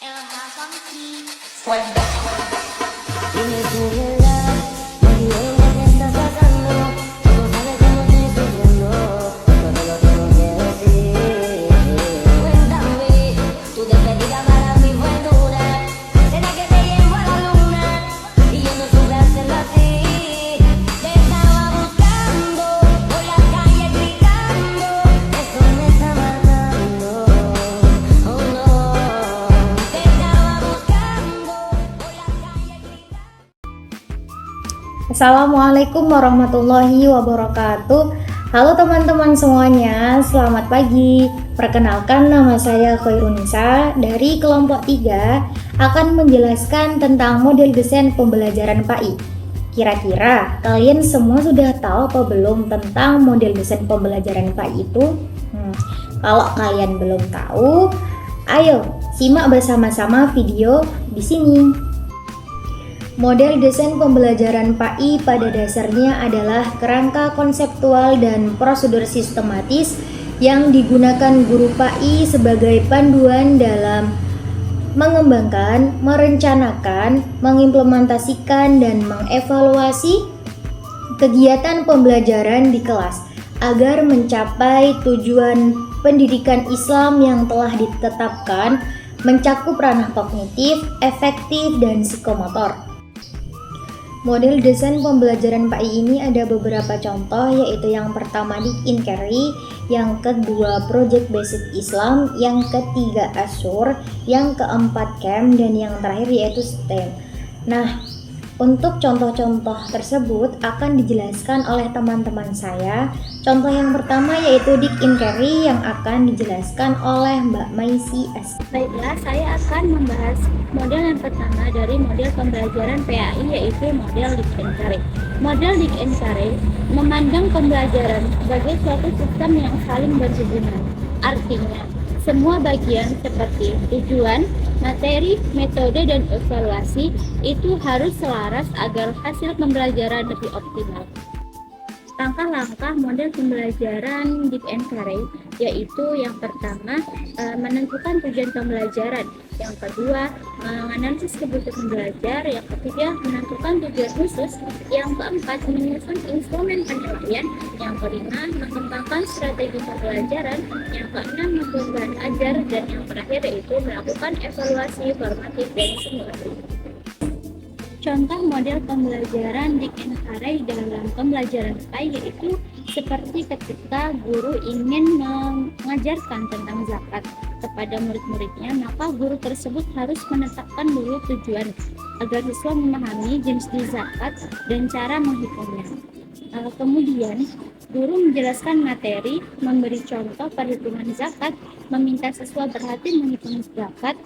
Dime tu verdad, baby, dime qué estás pasando. Tú sabes que no estoy sufriendo, pero te lo tengo que decir. Cuéntame, tu despedida para mí fue dura. Será que te llevo a la luna y yo no supe hacerlo así. Te estaba buscando por la calle gritando, eso me está matando. Oh no, te estaba buscando por la calle gritando. Assalamualaikum warahmatullahi wabarakatuh. Halo teman-teman semuanya, selamat pagi. Perkenalkan, nama saya Khairunisa dari kelompok 3 akan menjelaskan tentang model desain pembelajaran PAI. Kira-kira kalian semua sudah tahu apa belum tentang model desain pembelajaran PAI itu? Kalau kalian belum tahu, ayo simak bersama-sama video di sini. Model desain pembelajaran PAI pada dasarnya adalah kerangka konseptual dan prosedur sistematis yang digunakan guru PAI sebagai panduan dalam mengembangkan, merencanakan, mengimplementasikan, dan mengevaluasi kegiatan pembelajaran di kelas agar mencapai tujuan pendidikan Islam yang telah ditetapkan, mencakup ranah kognitif, efektif, dan psikomotor. Model desain pembelajaran PAI ini ada beberapa contoh, yaitu yang pertama Dick in Carry, yang kedua Project Basic Islam, yang ketiga Assur, yang keempat CAM, dan yang terakhir yaitu STEM. Nah, untuk contoh-contoh tersebut akan dijelaskan oleh teman-teman saya. Contoh yang pertama yaitu Dick in Carry yang akan dijelaskan oleh Mbak Maisi S. Baiklah, saya akan membahas model yang pertama dari model pembelajaran PAI, yaitu model Dick and Carry. Model Dick and Carry memandang pembelajaran sebagai suatu sistem yang saling berhubungan. Artinya, semua bagian seperti tujuan, materi, metode, dan evaluasi itu harus selaras agar hasil pembelajaran lebih optimal. Langkah-langkah model pembelajaran Dick and Carry yaitu yang pertama menentukan tujuan pembelajaran, yang kedua menganalisis kebutuhan belajar, yang ketiga menentukan tujuan khusus, yang keempat menyusun instrumen penelitian, yang kelima mengembangkan strategi pembelajaran, yang keenam membuat ajar, dan yang terakhir yaitu melakukan evaluasi formatif dan simulatif. Contoh model pembelajaran Dick and Carry dalam pembelajaran PAI yaitu seperti ketika guru ingin mengajarkan tentang zakat kepada murid-muridnya, maka guru tersebut harus menetapkan dulu tujuan agar siswa memahami jenis zakat dan cara menghitungnya. Kemudian guru menjelaskan materi, memberi contoh perhitungan zakat, meminta siswa berhati menghitung zakat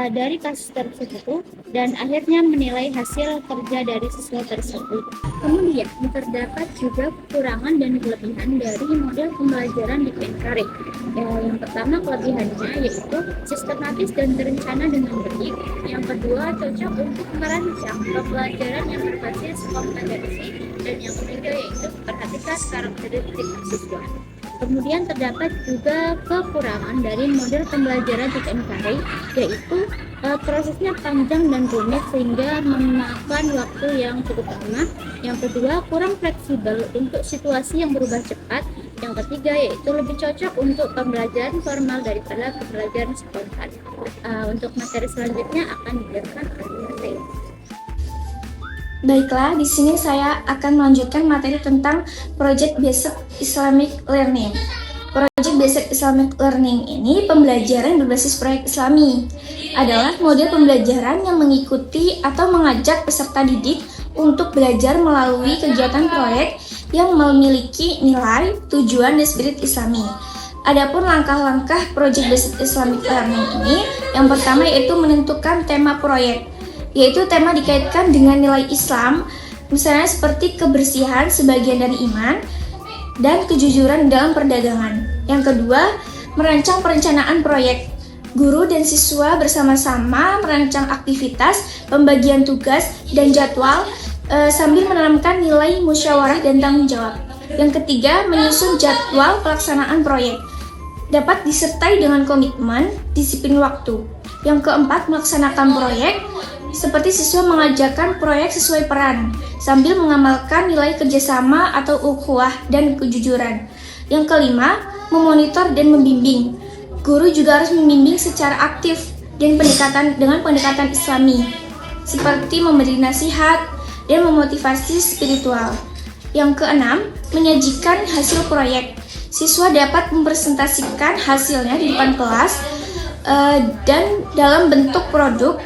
dari kasus tersebut, dan akhirnya menilai hasil kerja dari siswa tersebut. Kemudian terdapat juga kekurangan dan kelebihan dari model pembelajaran Dick and Carry. Yang pertama kelebihannya yaitu sistematis dan terencana dengan baik. Yang kedua cocok untuk merancang pembelajaran yang berbasis kompetensi, dan yang ketiga yaitu memperhatikan karakteristik siswa. Kemudian terdapat juga kekurangan dari model pembelajaran Dick and Carry, yaitu prosesnya panjang dan rumit sehingga memakan waktu yang cukup lama. Yang kedua kurang fleksibel untuk situasi yang berubah cepat. Yang ketiga yaitu lebih cocok untuk pembelajaran formal daripada pembelajaran spontan. Untuk materi selanjutnya akan dijelaskan oleh Mateo. Baiklah, di sini saya akan melanjutkan materi tentang Project Basic Islamic Learning. Project Basic Islamic Learning ini pembelajaran berbasis proyek Islami. Adalah model pembelajaran yang mengikuti atau mengajak peserta didik untuk belajar melalui kegiatan proyek yang memiliki nilai, tujuan, dan spirit Islami. Adapun langkah-langkah Project Basic Islamic Learning ini, yang pertama yaitu menentukan tema proyek, yaitu tema dikaitkan dengan nilai Islam, misalnya seperti kebersihan sebagian dari iman, dan kejujuran dalam perdagangan. Yang kedua, merancang perencanaan proyek. Guru dan siswa bersama-sama merancang aktivitas, pembagian tugas, dan jadwal sambil menanamkan nilai musyawarah dan tanggung jawab. Yang ketiga, menyusun jadwal pelaksanaan proyek. Dapat disertai dengan komitmen, disiplin waktu. Yang keempat, melaksanakan proyek, seperti siswa mengajarkan proyek sesuai peran, sambil mengamalkan nilai kerjasama atau ukhuwah dan kejujuran. Yang kelima, memonitor dan membimbing. Guru juga harus membimbing secara aktif dan dengan pendekatan Islami, seperti memberi nasihat dan memotivasi spiritual. Yang keenam, menyajikan hasil proyek. Siswa dapat mempresentasikan hasilnya di depan kelas dan dalam bentuk produk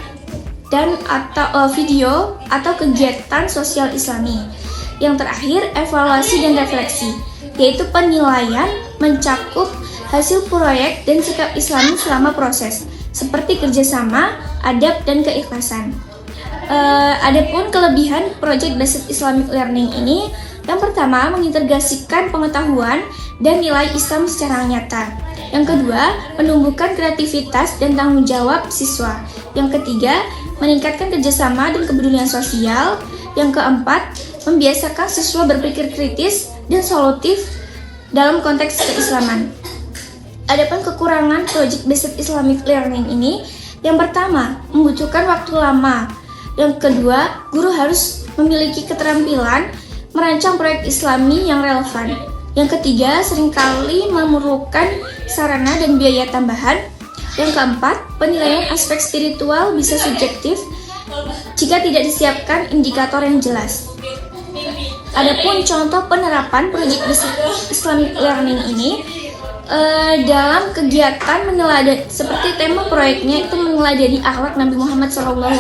dan atau video atau kegiatan sosial Islami. Yang terakhir, evaluasi dan refleksi, yaitu penilaian mencakup hasil proyek dan sikap Islami selama proses, seperti kerjasama, adab, dan keikhlasan. Adapun kelebihan Project Based Islamic Learning ini, yang pertama, mengintegrasikan pengetahuan dan nilai Islam secara nyata. Yang kedua, menumbuhkan kreativitas dan tanggung jawab siswa. Yang ketiga, meningkatkan kerjasama dan kepedulian sosial. Yang keempat, membiasakan siswa berpikir kritis dan solutif dalam konteks keislaman. Adapun kekurangan Project Based Islamic Learning ini, yang pertama, membutuhkan waktu lama. Yang kedua, guru harus memiliki keterampilan merancang proyek Islami yang relevan. Yang ketiga, seringkali memerlukan sarana dan biaya tambahan. Yang keempat, penilaian aspek spiritual bisa subjektif jika tidak disiapkan indikator yang jelas. Adapun contoh penerapan Project Based Islamic Learning ini dalam kegiatan seperti tema proyeknya itu meneladani akhlak Nabi Muhammad SAW.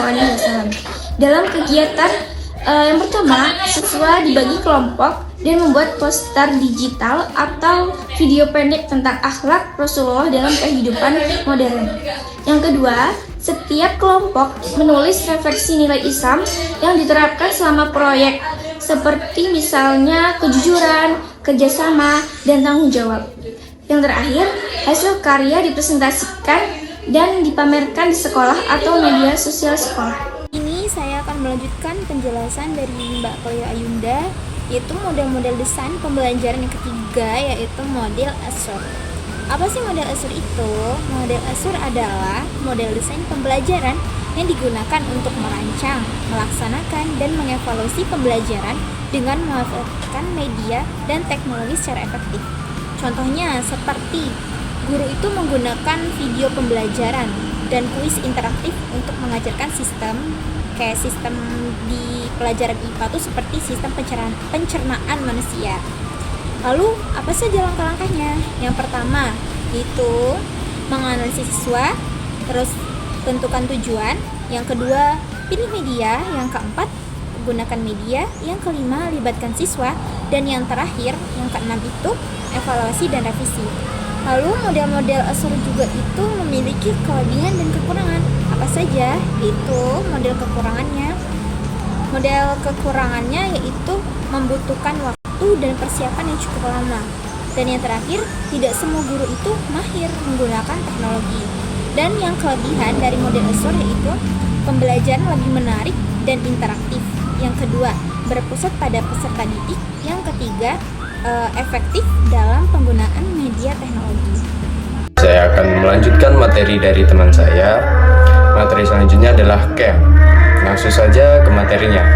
Dalam kegiatan yang pertama, siswa dibagi kelompok dan membuat poster digital atau video pendek tentang akhlak Rasulullah dalam kehidupan modern. Yang kedua, setiap kelompok menulis refleksi nilai Islam yang diterapkan selama proyek, seperti misalnya kejujuran, kerjasama, dan tanggung jawab. Yang terakhir, hasil karya dipresentasikan dan dipamerkan di sekolah atau media sosial sekolah. Ini saya akan melanjutkan penjelasan dari Mbak Koyo Ayunda, yaitu model-model desain pembelajaran yang ketiga, yaitu model Assur. Apa sih model Assur itu? Model Assur adalah model desain pembelajaran yang digunakan untuk merancang, melaksanakan, dan mengevaluasi pembelajaran dengan memanfaatkan media dan teknologi secara efektif. Contohnya seperti guru itu menggunakan video pembelajaran dan kuis interaktif untuk mengajarkan sistem di pelajaran IPA itu seperti sistem pencernaan manusia. Lalu apa saja langkah-langkahnya? Yang pertama itu menganalisis siswa, terus tentukan tujuan. Yang kedua, pilih media. Yang keempat, gunakan media. Yang kelima, libatkan siswa. Dan yang terakhir, yang keenam itu evaluasi dan revisi. Lalu model-model Assur juga itu memiliki kelebihan dan kekurangan. Apa saja? Itu model kekurangannya. Model kekurangannya yaitu membutuhkan waktu dan persiapan yang cukup lama. Dan yang terakhir, tidak semua guru itu mahir menggunakan teknologi. Dan yang kelebihan dari model Assur yaitu pembelajaran lebih menarik dan interaktif. Yang kedua, berpusat pada peserta didik. Yang ketiga, efektif dalam penggunaan media teknologi. Saya akan melanjutkan materi dari teman saya. Materi selanjutnya adalah CAM. Langsung saja ke materinya.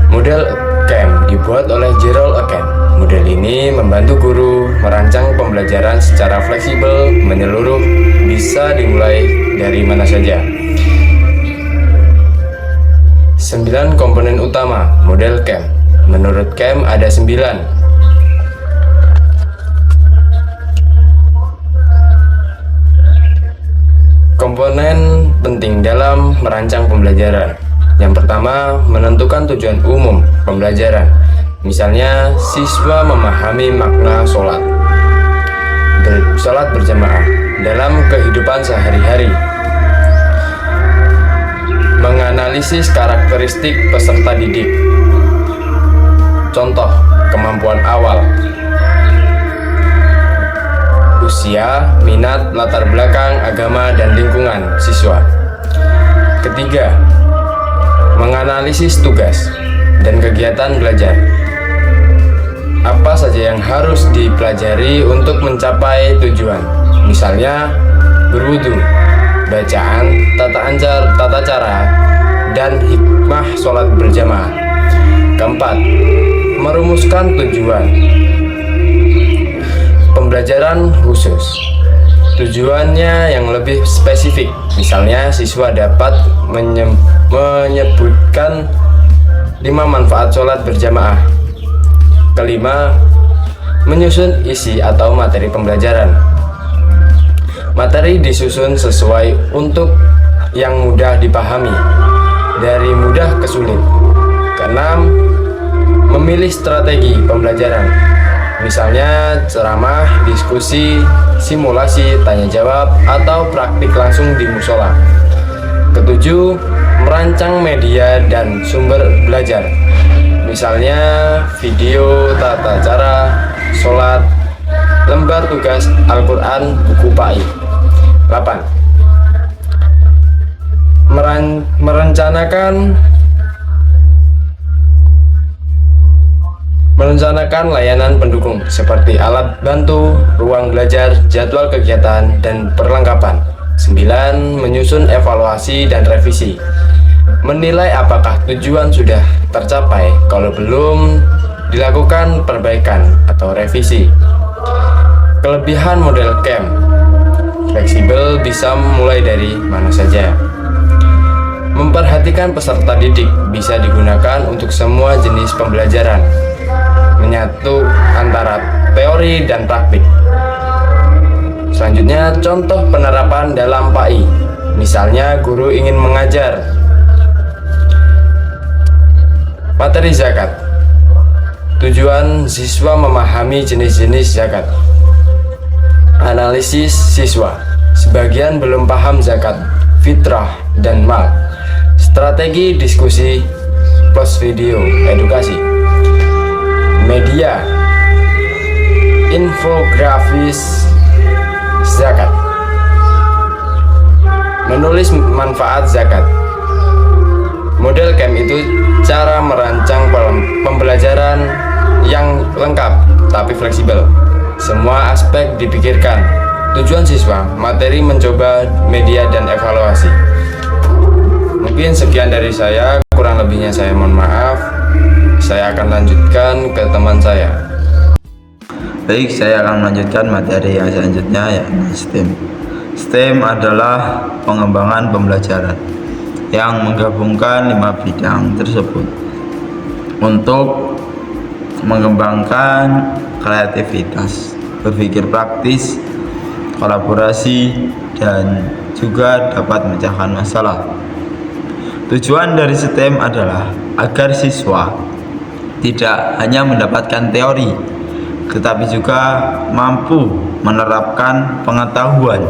Model CAM dibuat oleh Gerald Aken. Model ini membantu guru merancang pembelajaran secara fleksibel, menyeluruh, bisa dimulai dari mana saja. 9 komponen utama model CAM. Menurut CAM ada 9. Komponen penting dalam merancang pembelajaran. Yang pertama, menentukan tujuan umum pembelajaran. Misalnya, siswa memahami makna sholat berjamaah dalam kehidupan sehari-hari. Menganalisis karakteristik peserta didik. Contoh, kemampuan awal, usia, minat, latar belakang, agama, dan lingkungan siswa. Ketiga, menganalisis tugas dan kegiatan belajar. Apa saja yang harus dipelajari untuk mencapai tujuan? Misalnya, berwudu, bacaan, tata cara, dan hikmah sholat berjamaah. Keempat, merumuskan tujuan pembelajaran khusus. Tujuannya yang lebih spesifik, misalnya siswa dapat menyebutkan 5 manfaat sholat berjamaah. Kelima, menyusun isi atau materi pembelajaran. Materi disusun sesuai untuk yang mudah dipahami, dari mudah ke sulit. Keenam, memilih strategi pembelajaran, misalnya ceramah, diskusi, simulasi, tanya jawab, atau praktik langsung di musola. Ketujuh, merancang media dan sumber belajar, misalnya video, tata cara sholat, lembar tugas Al-Quran, buku PAI. 8. Merencanakan layanan pendukung seperti alat bantu, ruang belajar, jadwal kegiatan, dan perlengkapan. 9. Menyusun evaluasi dan revisi. Menilai apakah tujuan sudah tercapai, kalau belum dilakukan perbaikan atau revisi. Kelebihan model camp: fleksibel, bisa mulai dari mana saja. Memperhatikan peserta didik, bisa digunakan untuk semua jenis pembelajaran. Menyatu antara teori dan praktik. Selanjutnya, contoh penerapan dalam PAI. Misalnya, guru ingin mengajar materi zakat. Tujuan siswa memahami jenis-jenis zakat. Analisis siswa, sebagian belum paham zakat, fitrah, dan mal. Strategi diskusi plus video edukasi. Media, infografis zakat, menulis manfaat zakat. Model camp itu cara merancang pembelajaran yang lengkap tapi fleksibel. Semua aspek dipikirkan. Tujuan siswa, materi, mencoba, media, dan evaluasi. Mungkin sekian dari saya, kurang lebihnya saya mohon maaf. Saya akan lanjutkan ke teman saya. Baik, saya akan melanjutkan materi yang selanjutnya, yakni STEM. STEM adalah pengembangan pembelajaran yang menggabungkan 5 bidang tersebut untuk mengembangkan kreativitas, berpikir praktis, kolaborasi, dan juga dapat memecahkan masalah. Tujuan dari STEM adalah agar siswa tidak hanya mendapatkan teori, tetapi juga mampu menerapkan pengetahuan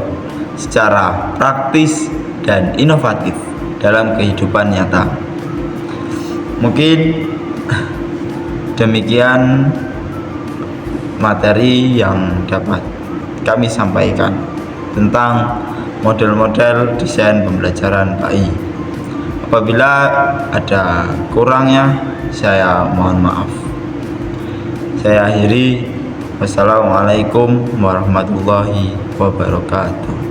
secara praktis dan inovatif dalam kehidupan nyata. Mungkin demikian materi yang dapat kami sampaikan tentang model-model desain pembelajaran PAI. Apabila ada kurangnya, saya mohon maaf. Saya akhiri. Wassalamualaikum warahmatullahi wabarakatuh.